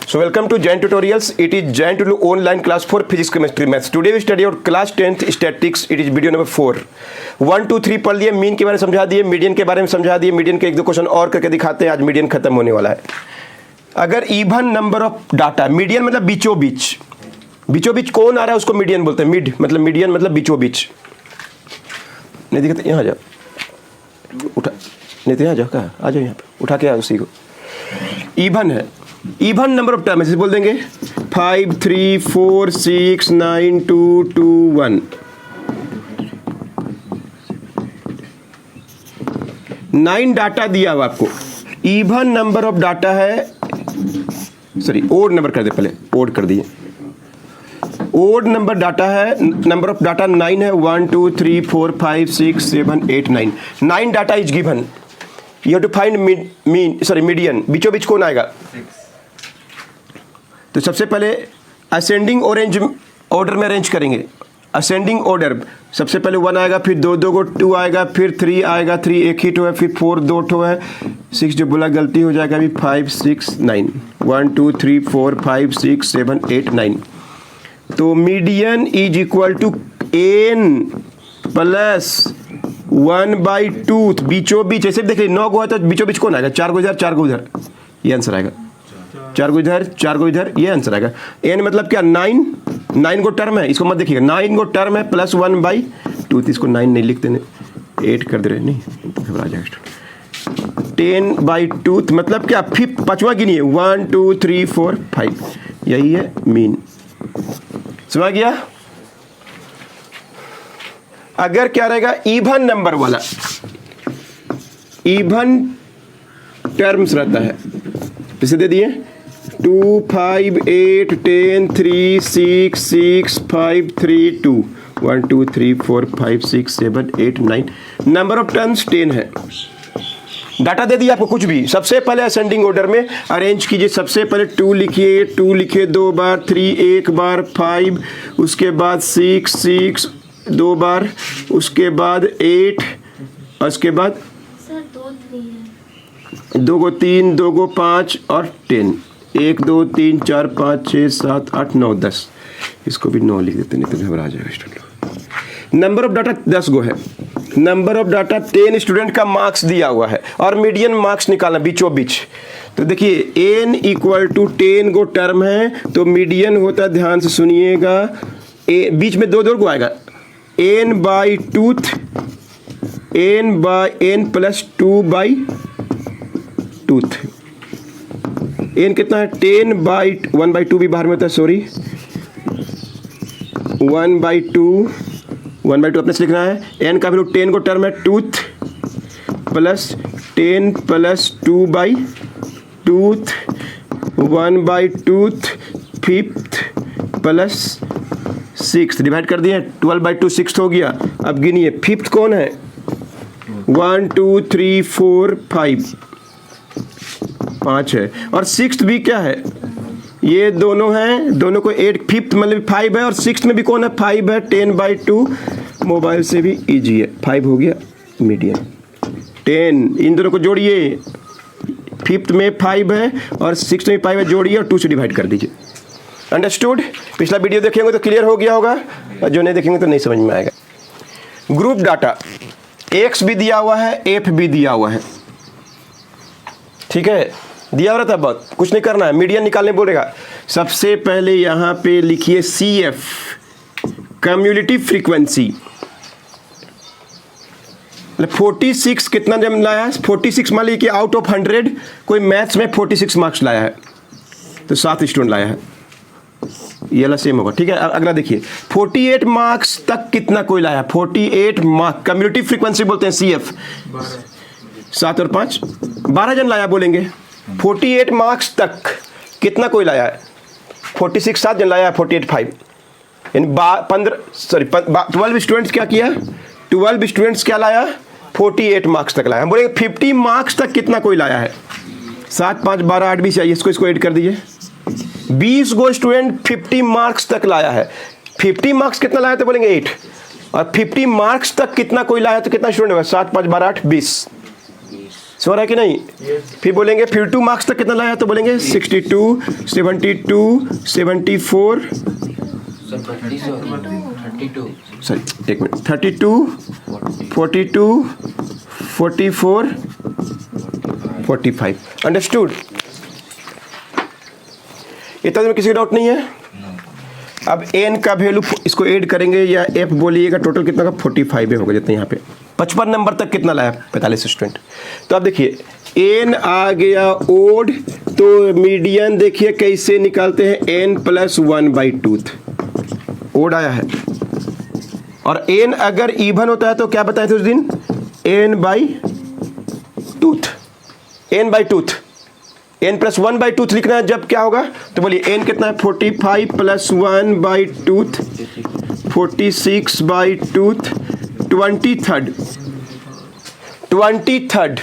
So welcome to Jain Tutorials. It is Jain Tutorial online class for physics, chemistry, maths. Today we study our class 10th statistics. It is video number 4. 1, 2, 3 पढ़ लिए, mean के बारे में समझा दिए, median के बारे में समझा दिए, मीडियन के एक दो क्वेश्चन और करके दिखाते हैं. आज मीडियन खत्म होने वाला है. अगर even number of data, median मतलब बीचों बीच, बीचों बीच कौन आ रहा है उसको मीडियन बोलते हैं. मिड मतलब मीडियन मतलब बीचों बीच. नहीं दिखते, यहाँ जाओ, उठा नहीं तो यहाँ जाओ, कहाँ आ जाओ, यहाँ पे उठा के आओ उसी को. इवन है, इवन नंबर ऑफ टर्म ऐसे बोल देंगे 5, 3, 4, 6, 9, 2, 2, 1. 9 डाटा दिया हुआ आपको. इवन नंबर ऑफ डाटा है, सॉरी ओड नंबर कर दे, पहले ओड कर दिए. ओड नंबर डाटा है, नंबर ऑफ डाटा 9 है. 1, 2, 3, 4, 5, 6, 7, 8, 9. 9 data is given. You have to find median. बीचों बीच कौन आएगा? तो सबसे पहले असेंडिंग ऑर्डर में अरेंज करेंगे. असेंडिंग ऑर्डर, सबसे पहले 1 आएगा, फिर 2 को 2 आएगा, फिर 3 आएगा, 3 एक ही ठो है, फिर 4 2 ठो है, 6 जो बोला गलती हो जाएगा अभी, 5, 6, 9. 1, 2, 3, 4, 5, 6, 7, 8, 9. तो median is equal to n plus 1/2. बीचों बीच ऐसे देखिए 9 को है तो बीचों बीच कौन आएगा? 4 को इधर, 4 को इधर, ये आंसर आएगा. 4 को इधर, 4 को इधर, ये आंसर आएगा. n मतलब क्या? 9 को टर्म है, इसको मत देखिएगा. 9 को टर्म है प्लस 1/2. इसको 9 नहीं लिखते, 8 कर दे रहे, नहीं तो घबरा जाएगा. 10/2 मतलब क्या? फिर पांचवा गिनिए, 1, 2, 3, 4, 5. यही है मीन. समझ गया? अगर क्या रहेगा? इवन नंबर वाला, इवन टर्म्स रहता है, इसे दे दिए 2, 5, 8, 10, 3, 6, 6, 5, 3, 2. 1, 2, 3, 4, 5, 6, 7, 8, 9. नंबर ऑफ टर्म्स 10 है. डाटा दे दिया आपको कुछ भी. सबसे पहले असेंडिंग ऑर्डर में अरेंज कीजिए. सबसे पहले 2 लिखिए, 2 लिखिए 2 बार, 3 एक बार, 5, उसके बाद 6, 6 2 बार, उसके बाद 8, और उसके बाद 2 को 3, 2 को 5 और 10. 1, 2, 3, 4, 5, 6, 7, 8, 9, 10. इसको भी 9 लिख देते, नहीं तो घबरा जाएगा स्टूडेंट. नंबर ऑफ डाटा 10 गो है. नंबर ऑफ डाटा 10 स्टूडेंट का मार्क्स दिया हुआ है और मीडियन मार्क्स निकालना बीचों बीच. तो देखिए n equal to 10 go term है, तो मीडियन होता है, ध्यान से सुनिएगा, बीच में 2 को आएगा. n/2, n plus 2/2. n कितना है? 1/2 भी बाहर में होता है, सॉरी, 1/2 अपने से लिखना है. n का वैल्यू 10 को टर्म है, tooth plus 10 plus 2/2, 1/2, 5th plus 6 divide कर दिए, 12/2 6th हो गया. अब गिनिए 5th कौन है? 1, 2, 3, 4, 5 है, और 6th भी क्या है? ये दोनों हैं, दोनों को 8, 5th मतलब 5 है, और 6th में भी कौन है? 5 है. 10/2 मोबाइल से भी इजी है. 5 हो गया मीडियन. 10 इन दोनों को जोड़िए, 5th में 5 है और 6th में 5 है, जोड़िए और 2 से डिवाइड कर दीजिए. अंडरस्टूड? पिछला वीडियो देखेंगे तो क्लियर हो गया होगा, और जो नहीं देखेंगे तो नहीं समझ में आएगा. ग्रुप डाटा एक्स भी दिया हुआ है, एफ भी दिया हुआ है. ठीक है, दिया हुआ था, बहुत कुछ नहीं करना है, मीडियन निकालने बोलेगा. सबसे पहले यहाँ पे लिखिए CF, कम्युलेटिव फ्रीक्वेंसी. 46 कितना जब लाया है? 46 मान लीजिए कि आउट ऑफ 100 कोई मैथ्स में 46 मार्क्स लाया है, तो 7 स्टूडेंट लाया है, ये वाला सेम होगा. ठीक है, अगला देखिए 48 मार्क्स तक कितना कोई लाया है? 48 मार्क्स कम्युलेटिव फ्रीक्वेंसी बोलते हैं CF. 7 और 5 12 जन लाया बोलेंगे. 48 मार्क्स तक कितना कोई लाया है? 46 7 जन लाया है, 48 5, यानी 12 स्टूडेंट्स क्या किया? 12 स्टूडेंट्स क्या लाया? 48 मार्क्स तक लाया. हम बोलेंगे 50 मार्क्स तक कितना कोई लाया है? 7, 5, 12, 8, 20 चाहिए, इसको ऐड कर दीजिए. 20 गो स्टूडेंट 50 मार्क्स तक लाया है. 50 मार्क्स कितना लाया तो बोलेंगे 8, और 50 मार्क्स तक कितना कोई लाया तो कितना स्टूडेंट होगा? 7, 5, 12, 8, 20. समझ रहा है कि नहीं? फिर बोलेंगे फिर 2 मार्क्स तक कितना लाया, तो बोलेंगे 62, 72, 74, सॉरी एक मिनट, 32, 42, 44, 45। अंडरस्टूड? इतना में किसी का डाउट नहीं है? अब n का वैल्यू इसको ऐड करेंगे या f बोलिएगा, टोटल कितना का 45 होगा जितना यहाँ पे। 55 नंबर तक कितना लाया? 45 स्टूडेंट। तो अब देखिए n आ गया ओड, तो मीडियन देखिए कैसे निकालते हैं, n + 1/2 ओड आया है। और n अगर इवन होता है तो क्या बताए थे उस दिन, n/2, n/2, n + 1/2 लिखना है जब क्या होगा, तो बोलिए n कितना है, 45 + 1/2, 46/2, 23rd।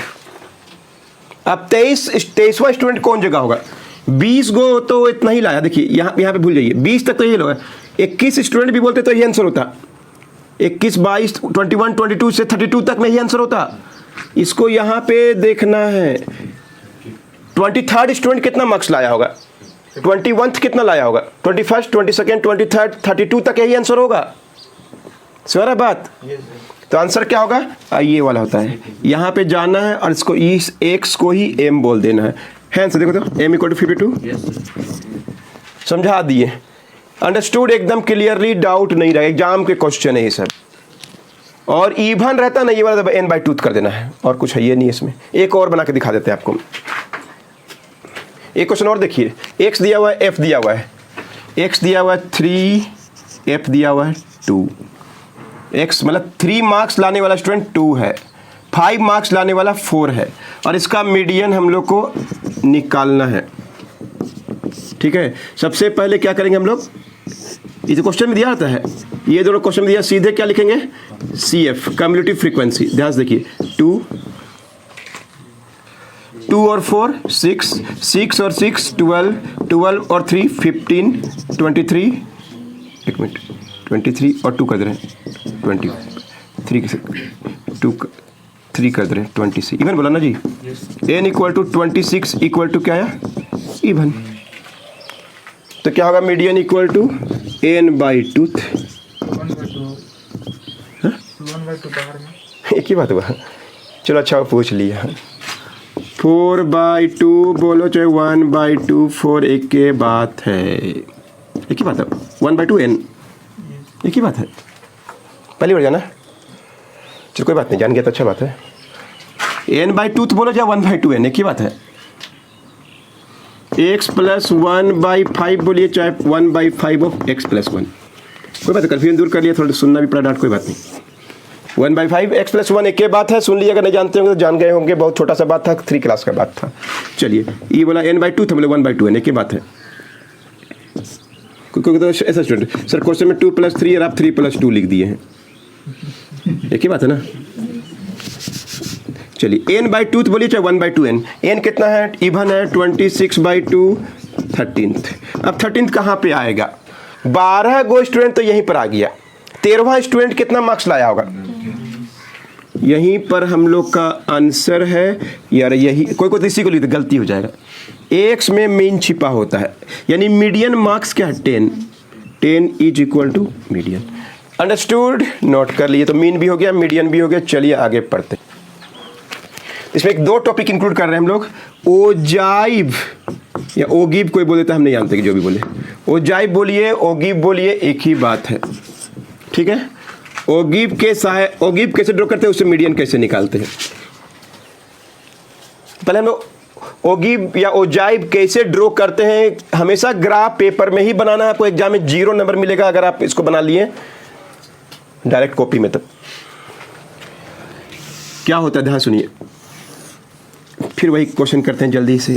अब 23वां स्टूडेंट कौन जगह होगा? 20 गो तो इतना ही लाया, देखिए यहाँ पे भूल जाइए, 20 तक तो ये लोग 21 स्टूडेंट भी बोलते तो ये आंसर होता, 21, 22, 21, 22 से 32 तक में ही आंसर होता। इसको यहाँ पे देखना है 23rd स्टूडेंट कितना मार्क्स लाया होगा, 21th कितना लाया होगा, 21st, 22nd, 23rd, 32 तक यही आंसर होगा। समझ बात? तो आंसर क्या होगा, ये वाला होता है। यहाँ पे जाना है और इसको इस x को ही m बोल देना है आंसर। देखो तो m = 52, समझा दिए। अंडरस्टूड? एकदम क्लियरली, डाउट नहीं रहा, एग्जाम के क्वेश्चन है ये सब। और इवन रहता ना ये वाला n/2 कर देना है, और कुछ है ये नहीं इसमें। एक और बना के दिखा देते हैं आपको, एक क्वेश्चन और देखिए। x दिया हुआ है, f दिया हुआ है, x दिया हुआ है 3, f दिया हुआ है 2। x मतलब 3 मार्क्स लाने वाला स्टूडेंट 2 है, 5 मार्क्स लाने वाला 4 है, और इसका मीडियन हम लोग को निकालना है। ठीक है, सबसे पहले क्या करेंगे हम लोग, ये जो क्वेश्चन में दिया रहता है, ये दोनों क्वेश्चन में दिया, सीधे क्या लिखेंगे, CF कम्युलेटिव फ्रीक्वेंसी। ध्यान से देखिए, 2 और 4 6, 6 और 6 12, 12 और 3 15, 23, एक मिनट, 23 और 2 कर दे रहे हैं 23, 2 3 कर दे रहे हैं 26। इवन बोला ना जी, n = 26 = क्या है, इवन। तो क्या होगा, मीडियन = n/2। एक ही बात हुआ, चलो अच्छा पूछ लिया। 4/2 बोलो चाहे 1/2, 4 एक के बात है, एक ही बात है। 1/2 n एक ही बात है, पहली बार जाना। चलो कोई बात नहीं, जान गया तो अच्छा बात है। n/2 बोलो चाहे 1/2 n, एक ही बात है। x + 1/5 बोलिए चाहे 1/5 ऑफ x + 1, कोई बात है, कन्फ्यूजन दूर कर लिया, थोड़ा सुनना भी पड़ा डांट, कोई बात नहीं। 1/5 x + 1 एक के बात है, सुन लिया। अगर नहीं जानते होंगे तो जान गए होंगे, बहुत छोटा सा बात था, 3 क्लास का बात था। चलिए, ये बोला n/2 था, बोले 1/2 n, एक ही बात है। कोई तो ऐसा स्टूडेंट, सर क्वेश्चन में 2 + 3 और आप 3 + 2 लिख दिए हैं, एक ही बात है ना। चलिए, n/2 बोलिए चाहे 1/2 n, n कितना है, इवन है, 26/2 13th। अब 13th कहाँ पे आएगा, 12 गो स्टूडेंट तो यहीं पर आ गया। 13वां स्टूडेंट कितना मार्क्स लाया होगा, यहीं पर हम लोग का आंसर है यार। यही कोई इसी को लिख दे, गलती हो जाएगा। x में मीन छिपा होता है, यानी मीडियन मार्क्स क्या है, 10 = मीडियन। अंडरस्टूड? नोट कर लिए, तो मीन भी हो गया, मीडियन भी हो गया। चलिए आगे पढ़ते। इसमें 2 टॉपिक इंक्लूड कर रहे हैं हम लोग, ओजाइव या ओगिव, कोई बोले तो हम नहीं जानते कि जो भी बोले, ओजाइव बोलिए, ओगिव बोलिए, एक ही बात है। ठीक है, ओगिव कैसे ड्रॉ करते हैं, उससे मीडियन कैसे निकालते हैं। पहले हम लोग ओगिव या ओजाइव कैसे ड्रॉ करते हैं, हमेशा ग्राफ पेपर में ही बनाना है। आपको एग्जाम में 0 नंबर मिलेगा अगर आप इसको बना लिए डायरेक्ट कॉपी में। तब क्या होता है, ध्यान सुनिए, फिर वही क्वेश्चन करते हैं जल्दी से।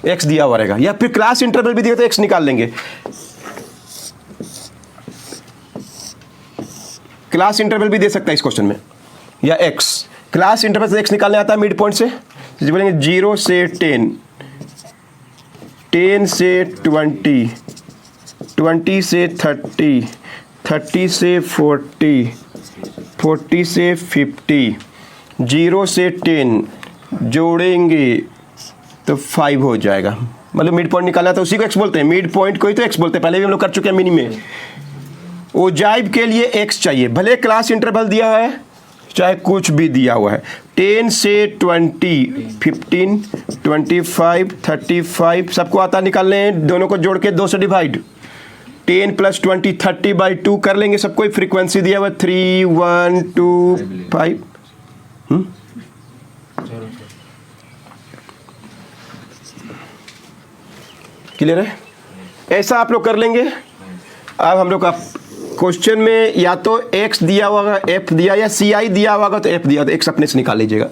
x दिया हुआ रहेगा, या फिर क्लास इंटरवल भी दिया तो x निकाल लेंगे। क्लास इंटरवल भी दे सकता है इस क्वेश्चन में, या x क्लास इंटरवल से x निकालने आता है मिड पॉइंट से। बोलेंगे 0 से 10, 10 से 20, 20 से 30, 30 से 40, 40 से 50, 0 से 10 जोड़ेंगे तो 5 हो जाएगा। मतलब मिड पॉइंट निकालना तो उसी को एक्स बोलते हैं, मिड पॉइंट को ही तो एक्स बोलते हैं, पहले भी हम लोग कर चुके हैं मिनी में। ओजाइव के लिए एक्स चाहिए, भले क्लास इंटरवल दिया है चाहे कुछ भी दिया हुआ है। 10 से 20, 15, 25, 35 सबको आता निकालने हैं, दोनों को जोड़ के 2 से डिवाइड। 10 + 20 30/2 कर लेंगे सबको। फ्रीक्वेंसी दिया हुआ 3, 1, 2, 5। क्लियर है? ऐसा आप लोग कर लेंगे। अब हम लोग का क्वेश्चन में या तो x दिया होगा, f दिया, या ci दिया होगा तो f दिया, तो x अपने से निकाल लीजिएगा,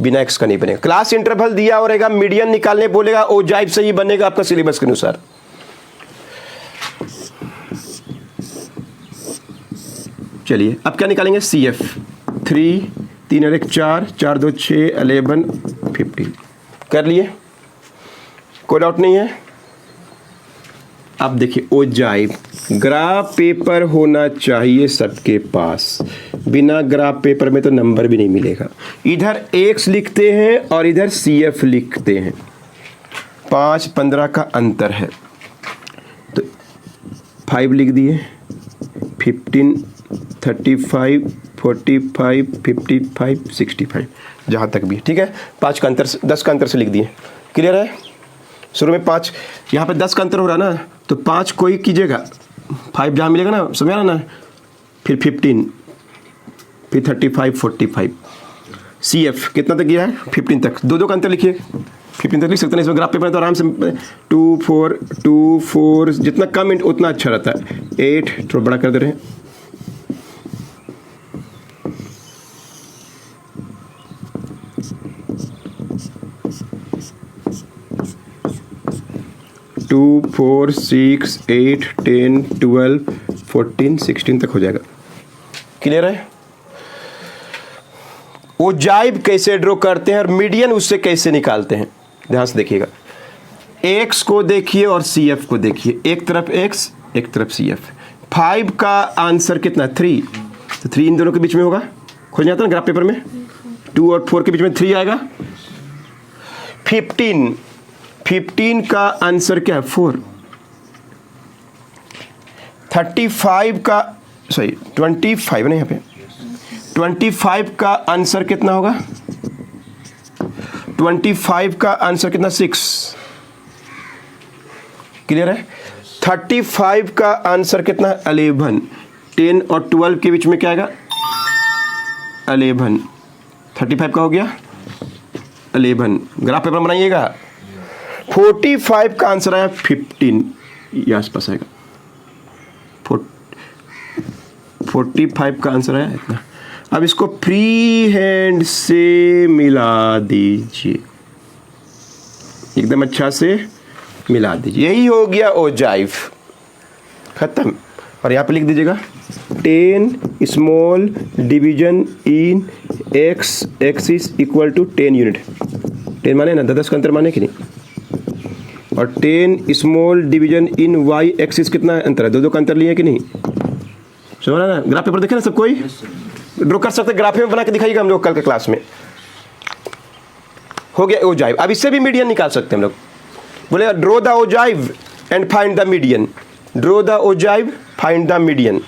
बिना x का नहीं बनेगा। क्लास इंटरवल दिया हो रहेगा, मीडियन निकालने बोलेगा, ओजाइव से ही बनेगा आपका सिलेबस के अनुसार। चलिए अब क्या निकालेंगे? CF 3, 3 और 1 4, 4 2 6, 11 15 कर लिए, कोई डाउट नहीं है। अब देखिए ओजाइव, ग्राफ पेपर होना चाहिए सबके पास, बिना ग्राफ पेपर में तो नंबर भी नहीं मिलेगा। इधर x लिखते हैं और इधर CF लिखते हैं, 5 15 का अंतर है तो 5 लिख दिए, 15 35 45 55 65 जहाँ तक भी, ठीक है। 5 का अंतर, 10 का अंतर से लिख दिए। क्लियर है? शुरू में 5, यहाँ पे 10 का अंतर हो रहा ना, तो 5 कोई कीजिएगा, 5 जहाँ मिलेगा ना, समझ रहा ना, फिर 15, फिर 35 45। CF कितना तक गया है? 15 तक। 2 का अंतर लिखिए, 15 तक लिख सकते हैं। इसमें ग्राफ पेपर में तो आराम से 2 4 2 4, जितना कम उतना अच्छा रहता है। 8 थोड़ा बड़ा कर दे रहे हैं, 2 4 6 8 10 12 14 16 तक हो जाएगा। क्लियर है? ओजाइव कैसे ड्रॉ करते हैं और मीडियन उससे कैसे निकालते हैं, ध्यान से देखिएगा। x को देखिए और CF को देखिए, एक तरफ x एक तरफ CF। 5 का आंसर कितना? 3, तो 3 इन दोनों के बीच में होगा, खोज जाता ना ग्राफ पेपर में। 2 और 4 के बीच में 3 आएगा। 15 का आंसर क्या है? 4। 35 का, सॉरी 25 है ना यहाँ पे, 25 का आंसर कितना होगा? 25 का आंसर कितना? 6। क्लियर है? 35 का आंसर कितना? 11। 10 और 12 के बीच में क्या आएगा? 11। 35 का हो गया 11। ग्राफ पेपर बनाइएगा। 45 का आंसर आया 15, ये आसपास आएगा। 45 का आंसर आया इतना। अब इसको फ्री हैंड से मिला दीजिए, एकदम अच्छा से मिला दीजिए, यही हो गया ओजाइव, खत्म। और यहाँ पे लिख दीजिएगा 10 small division in x axis equal to 10 unit. 10 माने ना 10 का अंतर माने कि नहीं, और 10 स्मॉल डिवीजन इन y एक्सिस कितना अंतर है? 2 का अंतर लिए कि नहीं? समझ रहा ना? ग्राफ पेपर देखे ना सब कोई? ड्रॉ कर सकते, ग्राफ में बना के दिखाइएगा हम लोग कल के क्लास में। हो गया ओजाइव। अब इससे भी मीडियन निकाल सकते हैं हम लोग। बोले draw the ogive and find the median. Draw the ogive, find the median.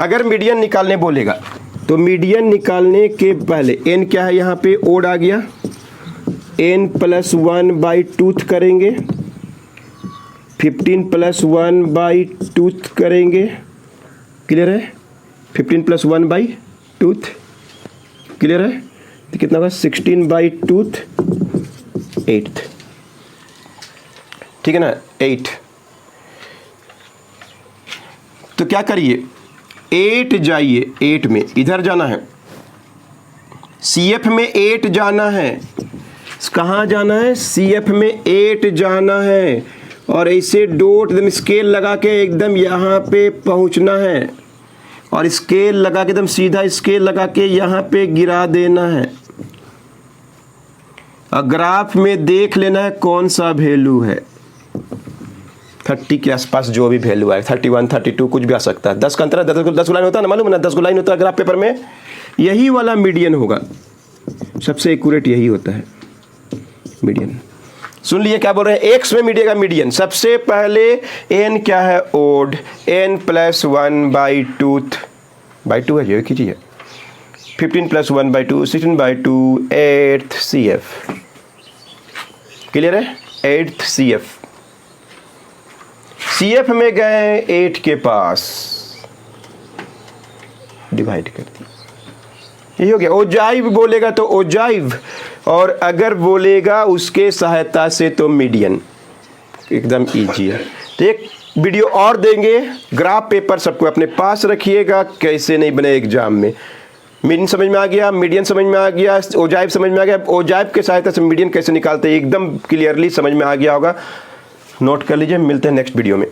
अगर मीडियन निकालने बोलेगा तो मीडियन निकालने के पहले n क्या है? यहाँ पे ओड आ गया, n + 1/2 करेंगे, 15 + 1/2 करेंगे। क्लियर है? 15 + 1/2 क्लियर है? तो कितना होगा? 16/2 8, ठीक है ना? 8। तो क्या करिए, 8 जाइए, 8 में इधर जाना है, CF में 8 जाना है। कहाँ जाना है? CF में 8 जाना है, और ऐसे डॉट एकदम स्केल लगा के एकदम यहाँ पे पहुँचना है, और स्केल लगा के एकदम सीधा स्केल लगा के यहाँ पे गिरा देना है। ग्राफ में देख लेना है कौन सा वैल्यू है, 30 के आसपास जो भी वैल्यू है, 31, 32 कुछ भी आ सकता है। 10 का अंतर, 10 लाइन होता है ना, मालूम है ना, 10 लाइन होता है ग्राफ पेपर में, यही वाला मीडियन होगा, सबसे एक्यूरेट यही होता है मीडियन। सुन लिए क्या बोल रहे हैं, एक्स में मीडियन का मीडियन। सबसे पहले एन क्या है, ओड, n + 1/2 है, ये कीजिए, 15 + 1/2, 16/2, 8th CF, क्लियर है, 8th CF में गए 8 के पास, डिवाइड कर दिया, यही हो गया। ओजाइव बोलेगा तो ओजाइव, और अगर बोलेगा उसके सहायता से तो मीडियन, एकदम इजी है। तो एक वीडियो और देंगे, ग्राफ पेपर सबको अपने पास रखिएगा, कैसे नहीं बने एग्जाम में। मीडियन समझ में आ गया, मीडियन समझ में आ गया, ओजाइव समझ में आ गया, ओजाइव के सहायता से मीडियन कैसे निकालते हैं एकदम क्लियरली समझ में आ गया होगा। नोट कर लीजिए, मिलते हैं नेक्स्ट वीडियो में।